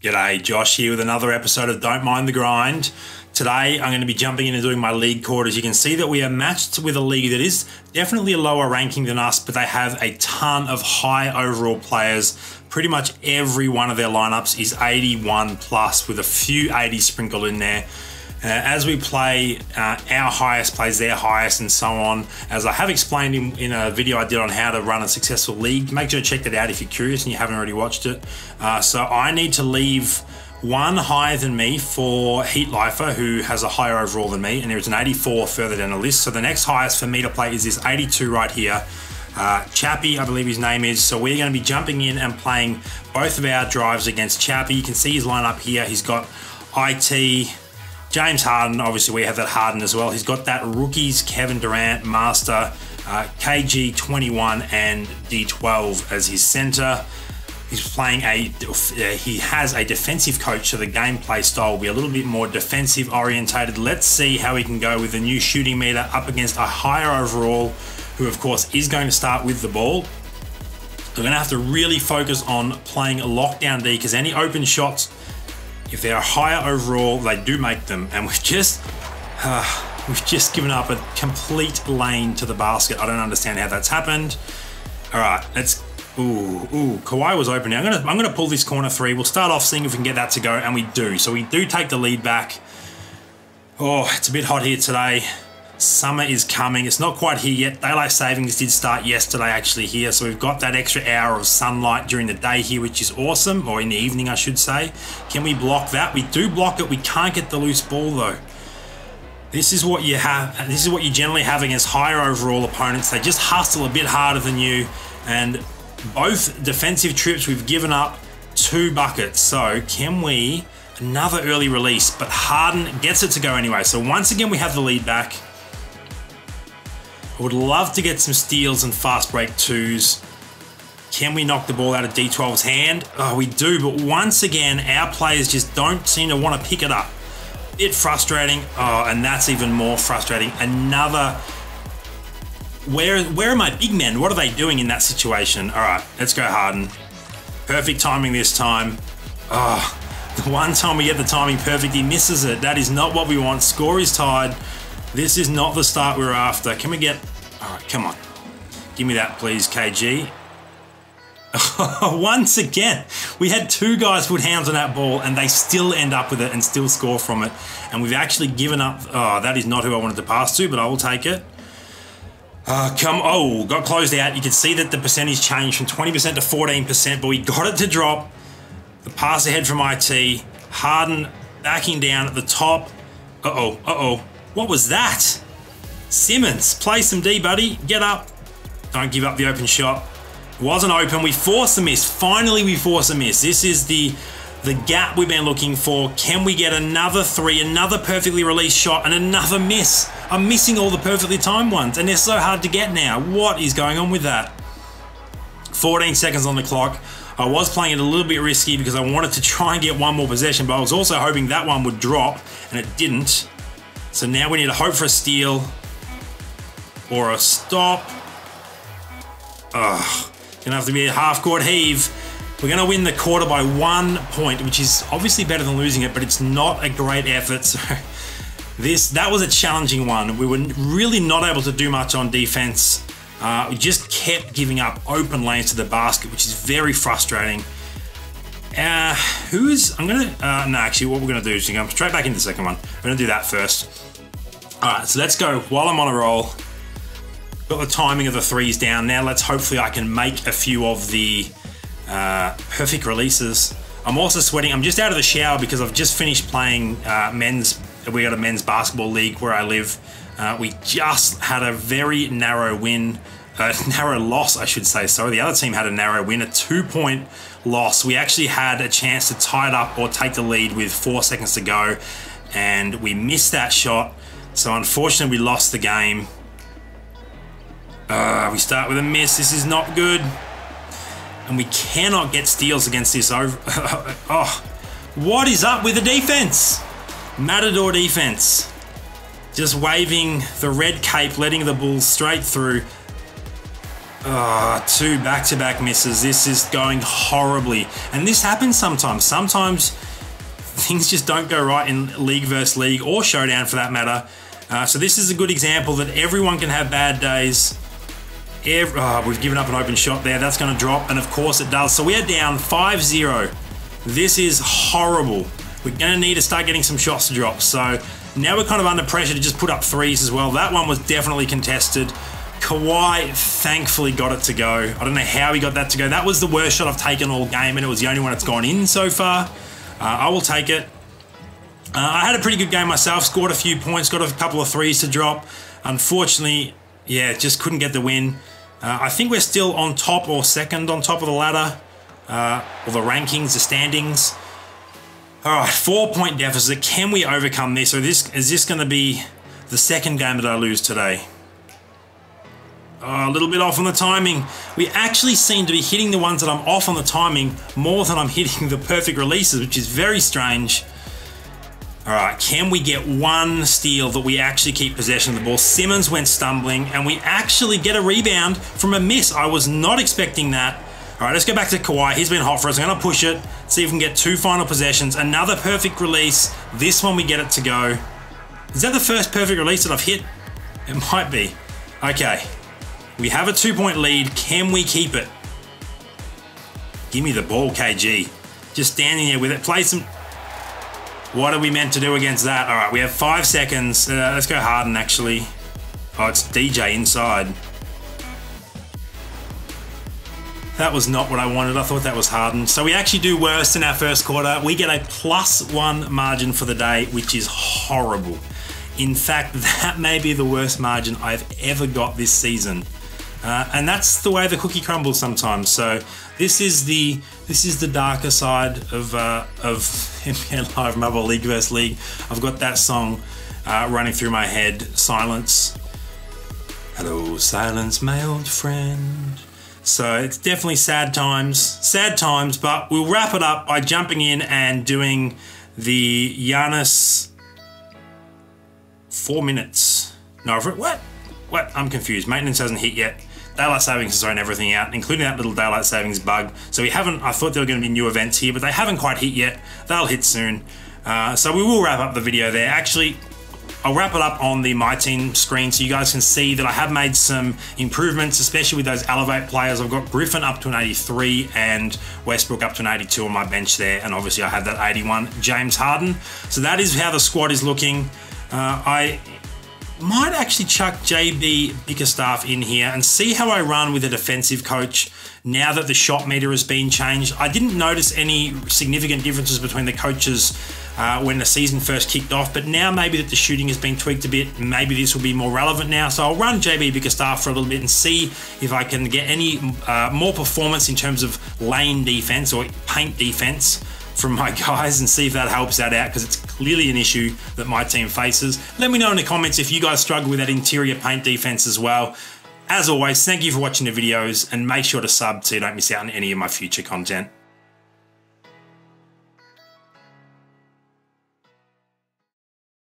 G'day, Josh here with another episode of Don't Mind the Grind. Today I'm going to be jumping in and doing my league quarters. You can see that we are matched with a league that is definitely a lower ranking than us, but they have a ton of high overall players. Pretty much every one of their lineups is 81 plus with a few 80s sprinkled in there. As we play, our highest plays their highest and so on. As I have explained in a video I did on how to run a successful league, make sure to check that out if you're curious and you haven't already watched it. So I need to leave one higher than me for Heat Lifer, who has a higher overall than me, and there's an 84 further down the list. So the next highest for me to play is this 82 right here. Chappie, I believe his name is. So we're going to be jumping in and playing both of our drives against Chappie. You can see his lineup here. He's got IT, James Harden, obviously we have that Harden as well. He's got that rookies, Kevin Durant, Master, KG 21 and D12 as his center. He's playing he has a defensive coach, so the gameplay style will be a little bit more defensive orientated. Let's see how he can go with the new shooting meter up against a higher overall, who of course is going to start with the ball. We're gonna have to really focus on playing a lockdown D, because any open shots, if they're higher overall, they do make them. And we've just given up a complete lane to the basket. I don't understand how that's happened. All right, let's. Ooh, Kawhi was open now. I'm gonna pull this corner three. We'll start off seeing if we can get that to go, and we do. So we do take the lead back. Oh, it's a bit hot here today. Summer is coming. It's not quite here yet. Daylight savings did start yesterday actually here, so we've got that extra hour of sunlight during the day here, which is awesome, or in the evening I should say. Can we block that? We do block it. We can't get the loose ball though. This is what you have. This is what you generally have against higher overall opponents. They just hustle a bit harder than you, and both defensive trips we've given up 2 buckets. So can we, another early release, but Harden gets it to go anyway. So once again we have the lead back. I would love to get some steals and fast break twos. Can we knock the ball out of D12's hand? Oh, we do, but once again, our players just don't seem to want to pick it up. Bit frustrating. Oh, and that's even more frustrating. Another, where are my big men? What are they doing in that situation? All right, let's go Harden. Perfect timing this time. Oh, the one time we get the timing perfect, he misses it. That is not what we want. Score is tied. This is not the start we were after. Can we get... All right, come on. Give me that, please, KG. Once again, we had 2 guys put hands on that ball and they still end up with it and still score from it. And we've actually given up... Oh, that is not who I wanted to pass to, but I will take it. Oh, got closed out. You can see that the percentage changed from 20% to 14%, but we got it to drop. The pass ahead from IT. Harden backing down at the top. Uh-oh. What was that? Simmons, play some D, buddy. Get up. Don't give up the open shot. Wasn't open. We force a miss. Finally, we force a miss. This is the gap we've been looking for. Can we get another 3, another perfectly released shot, and another miss? I'm missing all the perfectly timed ones, and they're so hard to get now. What is going on with that? 14 seconds on the clock. I was playing it a little bit risky because I wanted to try and get one more possession, but I was also hoping that one would drop, and it didn't. So now we need to hope for a steal or a stop. Gonna have to be a half-court heave. We're gonna win the quarter by 1 point, which is obviously better than losing it, but it's not a great effort. So that was a challenging one. We were really not able to do much on defense. We just kept giving up open lanes to the basket, which is very frustrating. No, actually, what we're gonna do is go straight back into the second one. We're gonna do that first. All right, so let's go while I'm on a roll. Got the timing of the 3s down. Now hopefully I can make a few of the perfect releases. I'm also sweating. I'm just out of the shower because I've just finished playing men's. We got a men's basketball league where I live. We just had a very narrow win. Narrow loss, I should say. Sorry, the other team had a narrow win, a 2-point loss. We actually had a chance to tie it up or take the lead with 4 seconds to go, and we missed that shot. So unfortunately, we lost the game. We start with a miss. This is not good, and we cannot get steals against this. What is up with the defense? Matador defense. Just waving the red cape, letting the Bulls straight through. Two back-to-back misses. This is going horribly. And this happens sometimes. Sometimes things just don't go right in League versus League or Showdown for that matter. So this is a good example that everyone can have bad days. We've given up an open shot there. That's going to drop, and of course it does. So we are down 5-0. This is horrible. We're going to need to start getting some shots to drop. So now we're kind of under pressure to just put up threes as well. That one was definitely contested. Kawhi thankfully got it to go. I don't know how he got that to go. That was the worst shot I've taken all game, and it was the only one that's gone in so far. I will take it. I had a pretty good game myself, scored a few points, got a couple of threes to drop. Unfortunately, yeah, just couldn't get the win. I think we're still on top or second on top of the ladder, or the rankings, the standings. All right, 4-point deficit. Can we overcome this? Or is this going to be the second game that I lose today? A little bit off on the timing. We actually seem to be hitting the ones that I'm off on the timing more than I'm hitting the perfect releases, which is very strange. All right, can we get one steal that we actually keep possession of the ball? Simmons went stumbling, and we actually get a rebound from a miss. I was not expecting that. All right, let's go back to Kawhi. He's been hot for us. I'm going to push it, see if we can get 2 final possessions. Another perfect release. This one we get it to go. Is that the first perfect release that I've hit? It might be. Okay. We have a 2-point lead. Can we keep it? Give me the ball, KG. Just standing there with it. Play some... What are we meant to do against that? All right, we have 5 seconds. Let's go Harden, actually. Oh, it's DJ inside. That was not what I wanted. I thought that was Harden. So we actually do worse in our first quarter. We get a +1 margin for the day, which is horrible. In fact, that may be the worst margin I've ever got this season. And that's the way the cookie crumbles sometimes. So this is the darker side of NBA Live Mobile League vs League. I've got that song running through my head. Silence. Hello, silence, my old friend. So it's definitely sad times, but we'll wrap it up by jumping in and doing the Giannis 4 minutes. No, what? I'm confused. Maintenance hasn't hit yet. Daylight Savings has thrown everything out, including that little Daylight Savings bug. So we haven't, I thought there were going to be new events here, but they haven't quite hit yet. They'll hit soon. So we will wrap up the video there. Actually, I'll wrap it up on the My Team screen so you guys can see that I have made some improvements, especially with those Elevate players. I've got Griffin up to an 83 and Westbrook up to an 82 on my bench there. And obviously I have that 81 James Harden. So that is how the squad is looking. I might actually chuck JB Bickerstaff in here and see how I run with a defensive coach now that the shot meter has been changed. I didn't notice any significant differences between the coaches when the season first kicked off, but now maybe that the shooting has been tweaked a bit, maybe this will be more relevant now. So I'll run JB Bickerstaff for a little bit and see if I can get any more performance in terms of lane defense or paint defense from my guys and see if that helps that out, because it's clearly an issue that my team faces. Let me know in the comments if you guys struggle with that interior paint defense as well. As always, thank you for watching the videos and make sure to sub so you don't miss out on any of my future content.